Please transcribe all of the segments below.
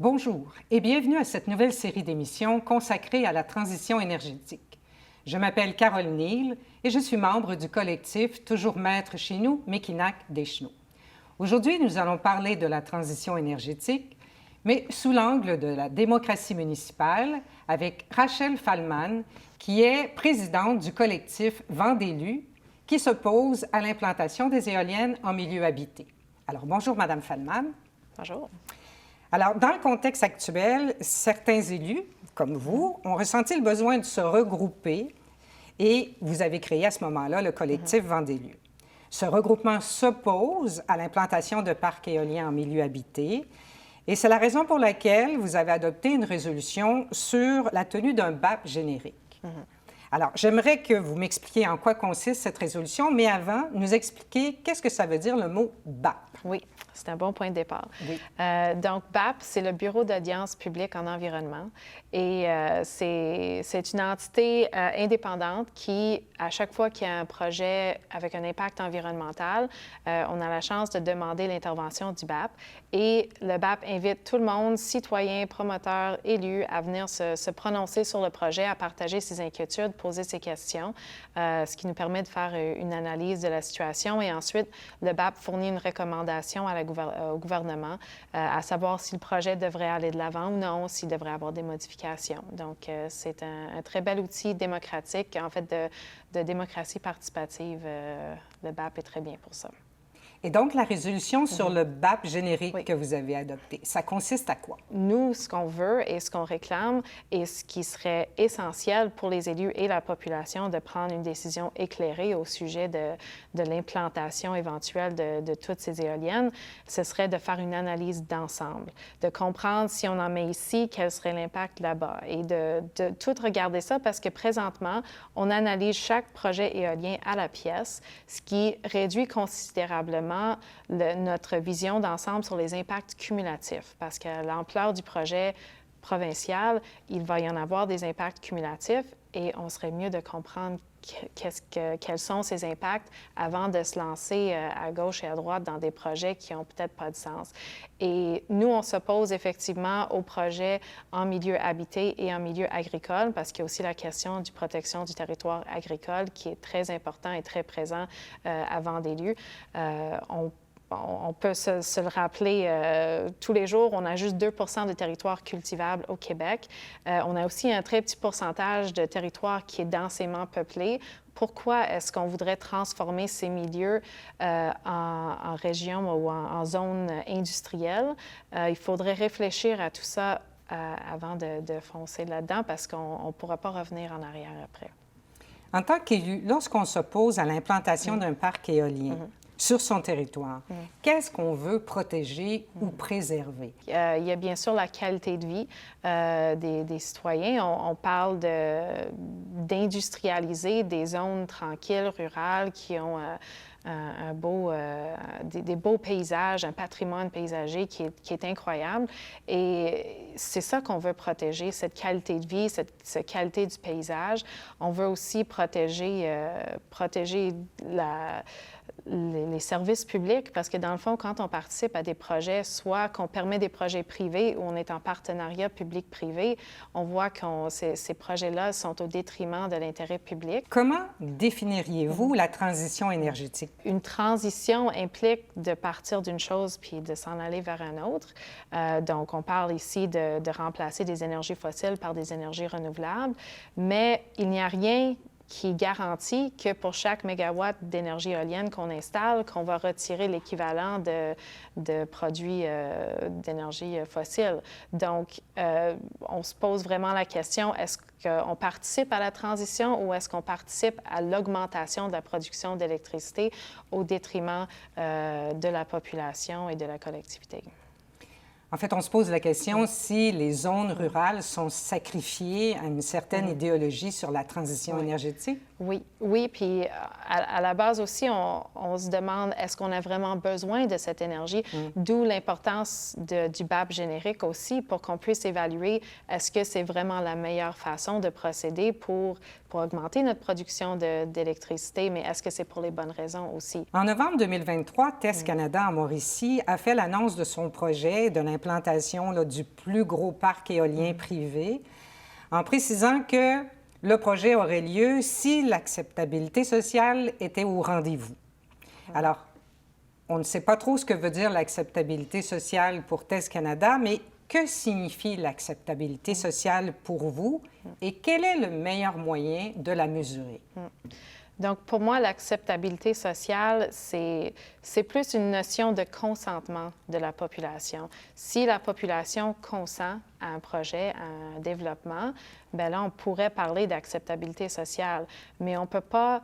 Bonjour et bienvenue à cette nouvelle série d'émissions consacrée à la transition énergétique. Je m'appelle Carole Neal et je suis membre du collectif Toujours Maître chez nous, Mekinac-Deschenaux. Aujourd'hui, nous allons parler de la transition énergétique, mais sous l'angle de la démocratie municipale avec Rachel Fallman, qui est présidente du collectif Vent d'élus, qui s'oppose à l'implantation des éoliennes en milieu habité. Alors, bonjour, Madame Fallman. Bonjour. Alors, dans le contexte actuel, certains élus, comme vous, ont ressenti le besoin de se regrouper et vous avez créé à ce moment-là le collectif Vent d'élus. Ce regroupement s'oppose à l'implantation de parcs éoliens en milieu habité et c'est la raison pour laquelle vous avez adopté une résolution sur la tenue d'un BAP générique. Alors, j'aimerais que vous m'expliquiez en quoi consiste cette résolution, mais avant, nous expliquer qu'est-ce que ça veut dire le mot BAP. Oui, c'est un bon point de départ. Oui. Donc, BAP, c'est le Bureau d'audience publique en environnement et c'est une entité indépendante qui, à chaque fois qu'il y a un projet avec un impact environnemental, on a la chance de demander l'intervention du BAP et le BAP invite tout le monde, citoyens, promoteurs, élus, à venir se prononcer sur le projet, à partager ses inquiétudes, poser ses questions, ce qui nous permet de faire une analyse de la situation et ensuite, le BAP fournit une recommandation au gouvernement, à savoir si le projet devrait aller de l'avant ou non, s'il devrait avoir des modifications. Donc, c'est un très bel outil démocratique, en fait, de démocratie participative. Le BAP est très bien pour ça. Et donc, la résolution sur le BAP générique que vous avez adopté, ça consiste à quoi? Nous, ce qu'on veut et ce qu'on réclame et ce qui serait essentiel pour les élus et la population de prendre une décision éclairée au sujet de l'implantation éventuelle de toutes ces éoliennes, ce serait de faire une analyse d'ensemble, de comprendre si on en met ici, quel serait l'impact là-bas et de tout regarder ça parce que présentement, on analyse chaque projet éolien à la pièce, ce qui réduit considérablement notre vision d'ensemble sur les impacts cumulatifs, parce que l'ampleur du projet provincial, il va y en avoir des impacts cumulatifs et on serait mieux de comprendre quels sont ces impacts avant de se lancer à gauche et à droite dans des projets qui n'ont peut-être pas de sens. Et nous, on s'oppose effectivement aux projets en milieu habité et en milieu agricole parce qu'il y a aussi la question du protection du territoire agricole qui est très important et très présent avant d'élus. On peut se le rappeler tous les jours, on a juste 2 de territoire cultivable au Québec. On a aussi un très petit pourcentage de territoire qui est densément peuplé. Pourquoi est-ce qu'on voudrait transformer ces milieux en région ou en zone industrielle? Il faudrait réfléchir à tout ça avant de foncer là-dedans parce qu'on ne pourra pas revenir en arrière après. En tant qu'élu, lorsqu'on s'oppose à l'implantation d'un parc éolien, sur son territoire. Qu'est-ce qu'on veut protéger ou préserver? Il y a bien sûr la qualité de vie des citoyens. On parle d'industrialiser des zones tranquilles, rurales, qui ont des beaux paysages, un patrimoine paysager qui est incroyable. Et c'est ça qu'on veut protéger, cette qualité de vie, cette qualité du paysage. On veut aussi protéger les services publics, parce que dans le fond, quand on participe à des projets, soit qu'on permet des projets privés ou on est en partenariat public-privé, on voit que ces projets-là sont au détriment de l'intérêt public. Comment définiriez-vous la transition énergétique? Une transition implique de partir d'une chose puis de s'en aller vers un autre. Donc, on parle ici de remplacer des énergies fossiles par des énergies renouvelables, mais il n'y a rien qui garantit que pour chaque mégawatt d'énergie éolienne qu'on installe, qu'on va retirer l'équivalent de produits d'énergie fossile. Donc, on se pose vraiment la question, est-ce qu'on participe à la transition ou est-ce qu'on participe à l'augmentation de la production d'électricité au détriment de la population et de la collectivité? En fait, on se pose la question si les zones rurales sont sacrifiées à une certaine idéologie sur la transition énergétique. Oui, oui, puis à la base aussi, on se demande est-ce qu'on a vraiment besoin de cette énergie, d'où l'importance du BAP générique aussi pour qu'on puisse évaluer est-ce que c'est vraiment la meilleure façon de procéder pour augmenter notre production d'électricité, mais est-ce que c'est pour les bonnes raisons aussi? En novembre 2023, TES Canada en Mauricie a fait l'annonce de son projet de l'implantation là, du plus gros parc éolien privé, en précisant que le projet aurait lieu si l'acceptabilité sociale était au rendez-vous. Alors, on ne sait pas trop ce que veut dire l'acceptabilité sociale pour TES Canada, mais que signifie l'acceptabilité sociale pour vous et quel est le meilleur moyen de la mesurer? Donc, pour moi, l'acceptabilité sociale, c'est plus une notion de consentement de la population. Si la population consent à un projet, à un développement, bien là, on pourrait parler d'acceptabilité sociale, mais on peut pas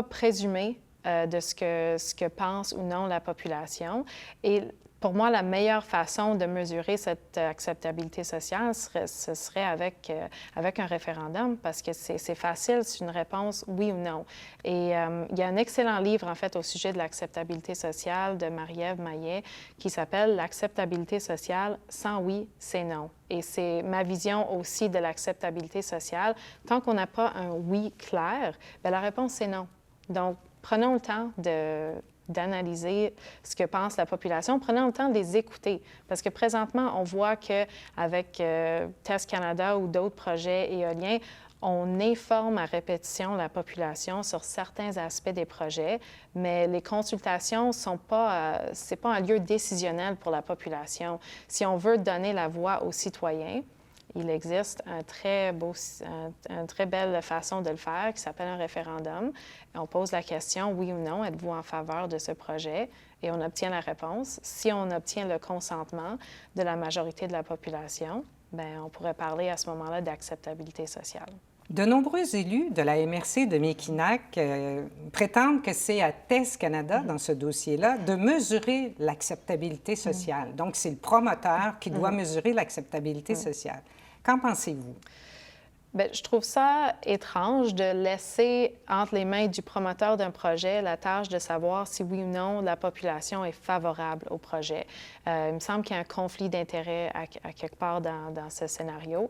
présumer de ce que pense ou non la population. Et pour moi, la meilleure façon de mesurer cette acceptabilité sociale, ce serait avec un référendum, parce que c'est facile, c'est une réponse oui ou non. Et il y a un excellent livre, en fait, au sujet de l'acceptabilité sociale de Marie-Ève Maillet qui s'appelle « L'acceptabilité sociale, sans oui, c'est non ». Et c'est ma vision aussi de l'acceptabilité sociale. Tant qu'on n'a pas un oui clair, bien, la réponse, c'est non. Donc, prenons le temps d'analyser ce que pense la population, prenons le temps de les écouter. Parce que présentement, on voit qu'avec TES Canada ou d'autres projets éoliens, on informe à répétition la population sur certains aspects des projets, mais les consultations c'est pas un lieu décisionnel pour la population. Si on veut donner la voix aux citoyens, il existe une très belle façon de le faire qui s'appelle un référendum. On pose la question, oui ou non, êtes-vous en faveur de ce projet? Et on obtient la réponse. Si on obtient le consentement de la majorité de la population, bien, on pourrait parler à ce moment-là d'acceptabilité sociale. De nombreux élus de la MRC de Mekinac prétendent que c'est à TES Canada, dans ce dossier-là, de mesurer l'acceptabilité sociale. Donc, c'est le promoteur qui doit mesurer l'acceptabilité sociale. Qu'en pensez-vous? Bien, je trouve ça étrange de laisser entre les mains du promoteur d'un projet la tâche de savoir si oui ou non la population est favorable au projet. Il me semble qu'il y a un conflit d'intérêts à quelque part dans ce scénario.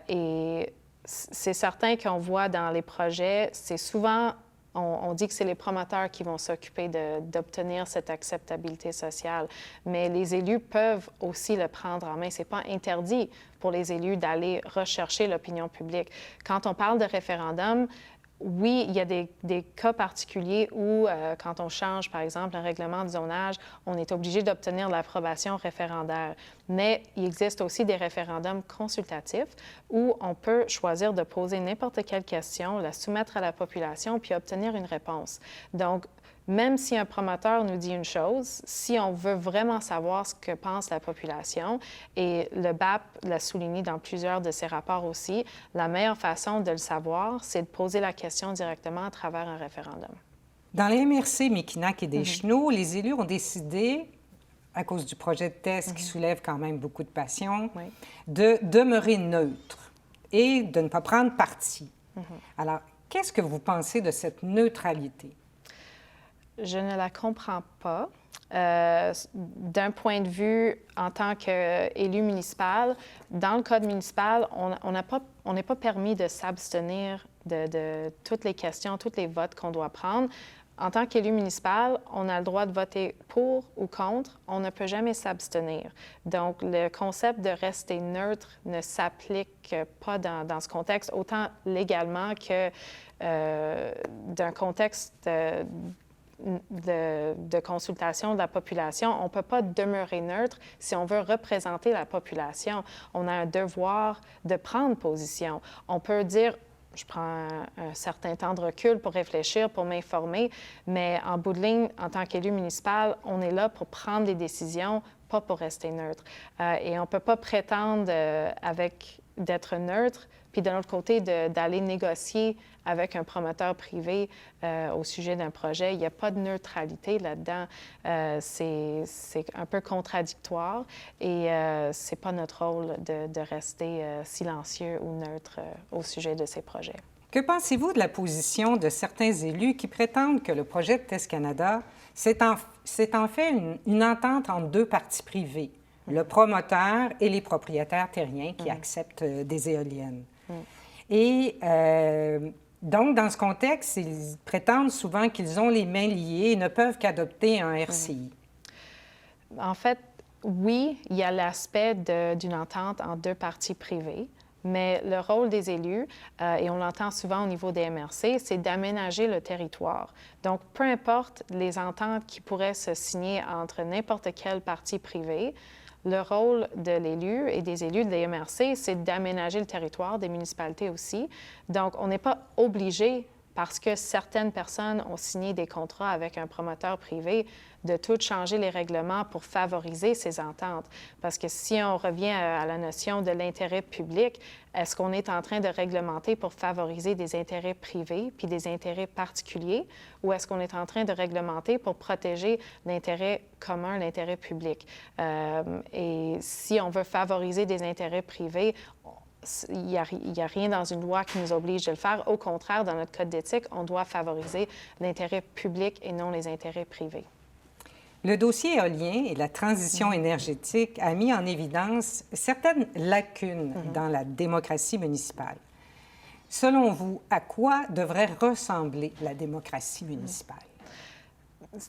Et c'est certain qu'on voit dans les projets, c'est souvent, on dit que c'est les promoteurs qui vont s'occuper d'obtenir cette acceptabilité sociale, mais les élus peuvent aussi le prendre en main. Ce n'est pas interdit pour les élus d'aller rechercher l'opinion publique. Quand on parle de référendum, oui, il y a des cas particuliers où, quand on change, par exemple, un règlement de zonage, on est obligé d'obtenir l'approbation référendaire. Mais il existe aussi des référendums consultatifs où on peut choisir de poser n'importe quelle question, la soumettre à la population, puis obtenir une réponse. Donc, même si un promoteur nous dit une chose, si on veut vraiment savoir ce que pense la population, et le BAP l'a souligné dans plusieurs de ses rapports aussi, la meilleure façon de le savoir, c'est de poser la question directement à travers un référendum. Dans les MRC Mekinac et Deschenaux, les élus ont décidé, à cause du projet de TES qui soulève quand même beaucoup de passion, de demeurer neutre et de ne pas prendre parti. Alors, qu'est-ce que vous pensez de cette neutralité? Je ne la comprends pas. D'un point de vue en tant qu'élu municipal, dans le code municipal, on n'est pas permis de s'abstenir de toutes les questions, tous les votes qu'on doit prendre. En tant qu'élu municipal, on a le droit de voter pour ou contre. On ne peut jamais s'abstenir. Donc, le concept de rester neutre ne s'applique pas dans ce contexte, autant légalement que d'un contexte de consultation de la population. On ne peut pas demeurer neutre si on veut représenter la population. On a un devoir de prendre position. On peut dire, je prends un certain temps de recul pour réfléchir, pour m'informer, mais en bout de ligne, en tant qu'élu municipal, on est là pour prendre des décisions, pas pour rester neutre. Et on ne peut pas prétendre d'être neutre, puis de l'autre côté, d'aller négocier avec un promoteur privé au sujet d'un projet. Il n'y a pas de neutralité là-dedans. C'est un peu contradictoire et ce n'est pas notre rôle de rester silencieux ou neutre au sujet de ces projets. Que pensez-vous de la position de certains élus qui prétendent que le projet de Test Canada, c'est en fait une entente entre deux parties privées, le promoteur et les propriétaires terriens qui acceptent des éoliennes? Et donc, dans ce contexte, ils prétendent souvent qu'ils ont les mains liées et ne peuvent qu'adopter un RCI. En fait, oui, il y a l'aspect d'une entente entre deux parties privées, mais le rôle des élus, et on l'entend souvent au niveau des MRC, c'est d'aménager le territoire. Donc, peu importe les ententes qui pourraient se signer entre n'importe quelle partie privée, le rôle de l'élu et des élus des MRC, c'est d'aménager le territoire, des municipalités aussi. Donc, on n'est pas obligé, parce que certaines personnes ont signé des contrats avec un promoteur privé, de tout changer les règlements pour favoriser ces ententes. Parce que si on revient à la notion de l'intérêt public, est-ce qu'on est en train de réglementer pour favoriser des intérêts privés puis des intérêts particuliers, ou est-ce qu'on est en train de réglementer pour protéger l'intérêt commun, l'intérêt public? Et si on veut favoriser des intérêts privés, il n'y a rien dans une loi qui nous oblige de le faire. Au contraire, dans notre code d'éthique, on doit favoriser l'intérêt public et non les intérêts privés. Le dossier éolien et la transition énergétique a mis en évidence certaines lacunes dans la démocratie municipale. Selon vous, à quoi devrait ressembler la démocratie municipale?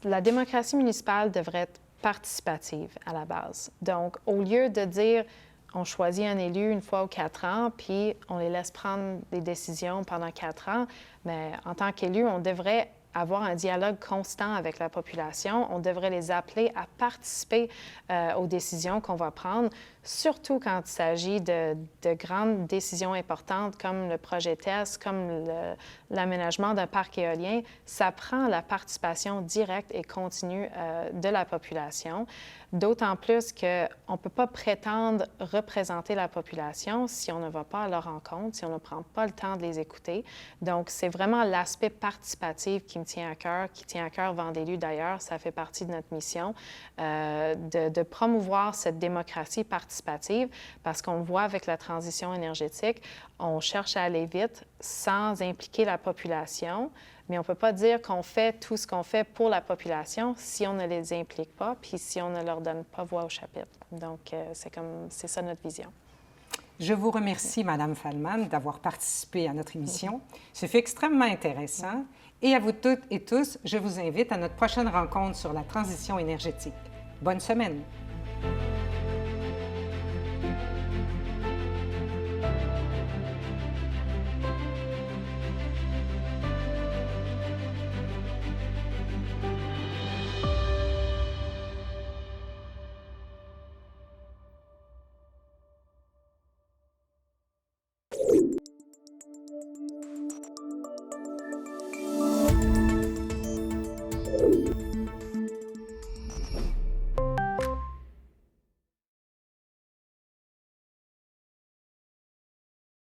La démocratie municipale devrait être participative à la base. Donc, au lieu de dire on choisit un élu une fois ou 4 ans, puis on les laisse prendre des décisions pendant 4 ans, mais en tant qu'élu, on devrait avoir un dialogue constant avec la population. On devrait les appeler à participer aux décisions qu'on va prendre, surtout quand il s'agit de grandes décisions importantes comme le projet TESS, comme l'aménagement d'un parc éolien. Ça prend la participation directe et continue de la population, d'autant plus qu'on ne peut pas prétendre représenter la population si on ne va pas à leur rencontre, si on ne prend pas le temps de les écouter. Donc, c'est vraiment l'aspect participatif qui me tient à cœur, qui tient à cœur Vendélu d'ailleurs. Ça fait partie de notre mission, de promouvoir cette démocratie participative, parce qu'on le voit avec la transition énergétique, on cherche à aller vite sans impliquer la population, mais on ne peut pas dire qu'on fait tout ce qu'on fait pour la population si on ne les implique pas, puis si on ne leur donne pas voix au chapitre. Donc, c'est ça notre vision. Je vous remercie, Madame Fahlmann, d'avoir participé à notre émission. Ce fut extrêmement intéressant. Et à vous toutes et tous, je vous invite à notre prochaine rencontre sur la transition énergétique. Bonne semaine!